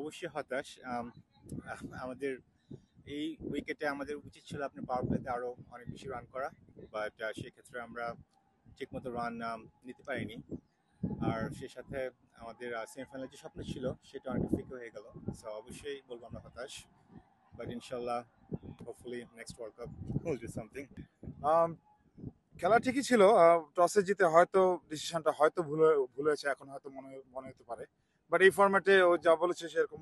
অবশ্যই হতাশ। আমাদের এই উইকেটে আমাদের উচিত ছিল আপনার পাওয়ার প্লেতে আরো অনেক বেশি রান করা, বাট সেক্ষেত্রে আমরা ঠিকমতো রান নিতে পারিনি। আর সে সাথে আমাদের সেমিফাইনাল যে স্বপ্ন ছিল সেটা অনেকটা ফিকে হয়ে গেল। সো অবশ্যই বলবো আমরা হতাশ, বাট ইনশাল্লাহ hopefully next world cup will do something. খেলা ঠিকই ছিল। টসে জিতে হয়তো ডিসিশনটা হয়তো ভুল হয়েছে, এখন হয়তো মনে মনে হতে পারে। বাট এই ফরম্যাটে ও যা বলেছে সেরকম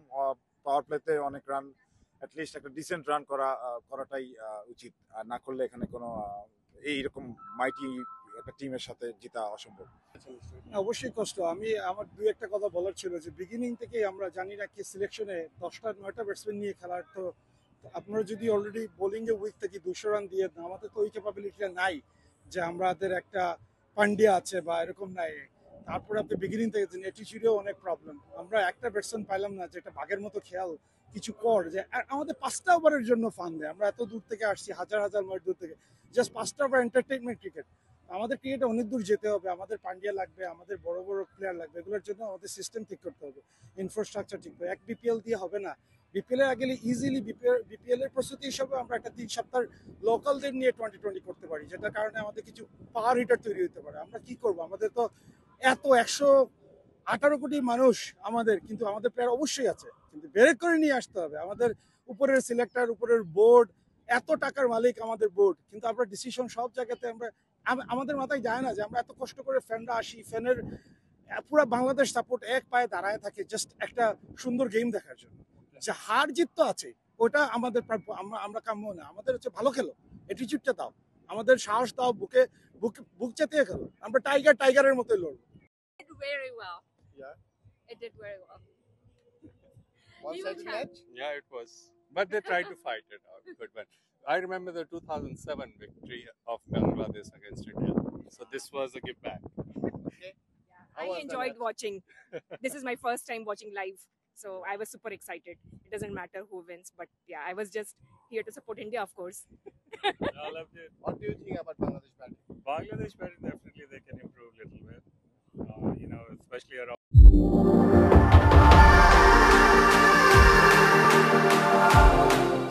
পাওয়ার প্লেতে অনেক রান, অ্যাটলিস্ট একটা ডিসেন্ট রান করাটাই উচিত। আর না করলে এখানে কোনো এইরকম মাইটি একটা টিমের সাথে জেতা অসম্ভব। অবশ্যই কষ্ট। আমার দুই একটা কথা বলার ছিল যে বিগিনিং থেকেই আমরা জানি না কি সিলেকশনে 10টা 9টা ব্যাটসম্যান নিয়ে খেলার, তো আপনারা যদি অলরেডি বোলিংয়ে উইক থেকে 200 রান দিয়ে দেন, আমাদের তো ওই ক্যাপাবিলিটিটা নাই যে আমাদের একটা পান্ডিয়া আছে বা এরকম নাই। তারপরে আপনি বিগিনিং থেকে অ্যাটিটিউডেও অনেক প্রবলেম। আমরা একটা ব্যাটসম্যান পাইলাম না যেটা বাঘের মতো খেয়াল কিছু কর, যে আমাদের 5টা ওভারের জন্য ফান দেয়। আমরা এত দূর থেকে আসছি, হাজার হাজার মাইল দূর থেকে, জাস্ট 5টা ওভার এন্টারটেইনমেন্ট ক্রিকেট। আমাদের ক্রিকেটে অনেক দূর যেতে হবে, আমাদের পান্ডিয়া লাগবে, আমাদের বড় বড় প্লেয়ার লাগবে। এগুলোর জন্য আমাদের সিস্টেম ঠিক করতে হবে, ইনফ্রাস্ট্রাকচার ঠিক করতে হবে। এক বিপিএল দিয়ে হবে না। বিপিএল এর আগে ইজিলি বিপিএল এর প্রস্তুতি হিসাবে আমরা একটা 3 সপ্তাহ লোকালদের নিয়ে 2020 করতে পারি, যেটার কারণে আমাদের কিছু পাওয়ার হিটার তৈরি হতে পারে। আমরা কি করব? আমাদের তো এত 118 কোটি মানুষ আমাদের, কিন্তু আমাদের প্লেয়ার অবশ্যই আছে, কিন্তু বের করে নিয়ে আসতে হবে। আমাদের উপরের সিলেক্টর, উপরের বোর্ড, এত টাকার মালিক আমাদের বোর্ড, কিন্তু আমরা ডিসিশন সব জায়গাতে আমাদের মাথায় যায় না যে আমরা এত কষ্ট করে ফ্যানরা আসি, ফ্যানের পুরো বাংলাদেশ সাপোর্ট এক পায়ে দাঁড়ায় থাকে জাস্ট একটা সুন্দর গেম দেখার জন্য। যে হার জিত তো আছে, ওটা আমাদের প্রাপ্য। আমরা কাম্য না। আমাদের হচ্ছে ভালো খেলো, অ্যাটিটিউডটা দাও, আমাদের সাহস দাও, বুক চেতিয়ে খেলো। আমরা টাইগারের মতোই লড়বো। Very well. Yeah. It did very well. One-sided match? Yeah, it was. But they tried to fight it out. Good one. I remember the 2007 victory of Bangladesh against India. So this was a give back. Okay. Yeah, How I was the enjoyed match? watching. This is my first time watching live, so I was super excited. It doesn't matter who wins, but yeah, I was just here to support India, of course. I loved it. What do you think about Bangladesh batting? Bangladesh batting, definitely they can improve a little bit. Especially around